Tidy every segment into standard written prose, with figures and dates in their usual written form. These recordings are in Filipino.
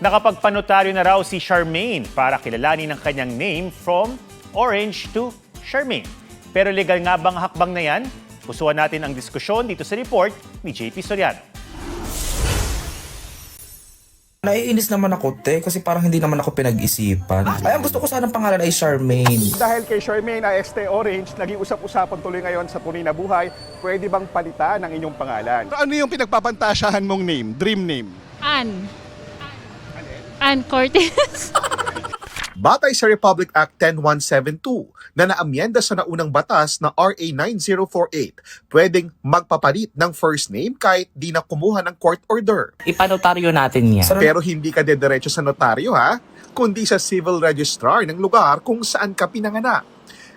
Nakapagpanotaryo na raw si Charmaine para kilalanin ang kanyang name from Orange to Charmaine. Pero legal nga bang hakbang na yan? Pusuan natin ang diskusyon dito sa report ni JP Soriano. Naiinis naman ako, kasi parang hindi naman ako pinag-isipan. Ay, ang gusto ko sana ang pangalan ay Charmaine. Dahil kay Charmaine AST Orange, naging usap-usapan tuloy ngayon sa Tunay na Buhay, pwede bang palitan ang inyong pangalan? So, ano yung pinagpapantasyahan mong name, dream name? Ann Cortez. Batay sa Republic Act 10172 na naamyenda sa naunang batas na RA 9048, pwedeng magpapalit ng first name kahit di na kumuha ng court order. Ipanotaryo natin yan. Pero hindi ka dediretso sa notaryo ha, kundi sa civil registrar ng lugar kung saan ka pinanganak.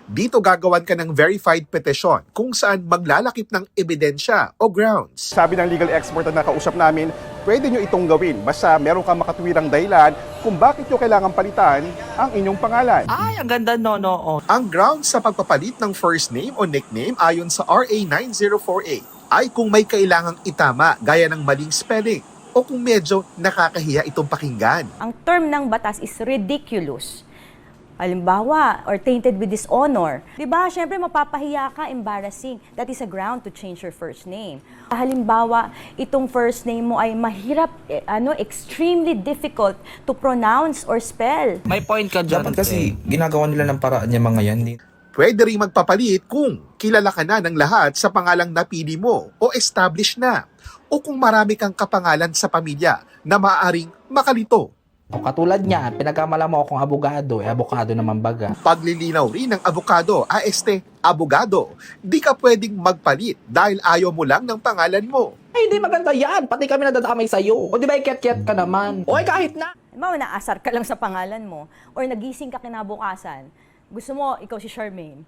Dito gagawan ka ng verified petition kung saan maglalakip ng ebidensya o grounds. Sabi ng legal expert na nakausap namin, pwede nyo itong gawin basta meron kang makatwirang dahilan kung bakit nyo kailangan palitan ang inyong pangalan. Ay, ang ganda no. Ang grounds sa pagpapalit ng first name o nickname ayon sa RA 9048 ay kung may kailangang itama gaya ng maling spelling o kung medyo nakakahiya itong pakinggan. Ang term ng batas is ridiculous. Halimbawa, or tainted with dishonor. Diba? Siyempre, mapapahiya ka, embarrassing. That is a ground to change your first name. Halimbawa, itong first name mo ay mahirap, extremely difficult to pronounce or spell. May point ka dyan. Dapat kasi ginagawa nila ng paraan niya mga yan. Pwede rin magpapalit kung kilala ka na ng lahat sa pangalang napili mo o established na, o kung marami kang kapangalan sa pamilya na maaaring makalito. O katulad niyan, pinagkamala mo akong abogado, abogado naman baga. Paglilinaw rin ng abogado, abogado, di ka pwedeng magpalit dahil ayaw mo lang ng pangalan mo. Ay, hindi maganda yan. Pati kami nadadamay sa'yo. O di ba ikiat-kiat ka naman? O ay kahit na. Halimbawa, naasar ka lang sa pangalan mo, or nagising ka kinabukasan, gusto mo, ikaw si Charmaine,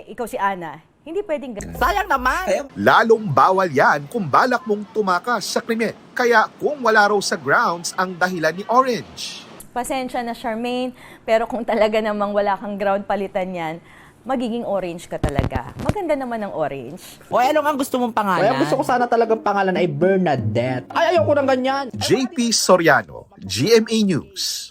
ikaw si Ana, hindi pwedeng ganun. Sayang naman. Lalong bawal yan kung balak mong tumakas sa krimen. Kaya kung wala raw sa grounds ang dahilan ni Orange. Pasensya na, Charmaine, pero kung talaga namang wala kang ground palitan yan, magiging orange ka talaga. Maganda naman ang orange. O ano nga gusto mong pangalan? Kaya gusto ko sana talagang pangalan ay Bernadette. Ay, ayoko ng ganyan. JP Soriano, GMA News.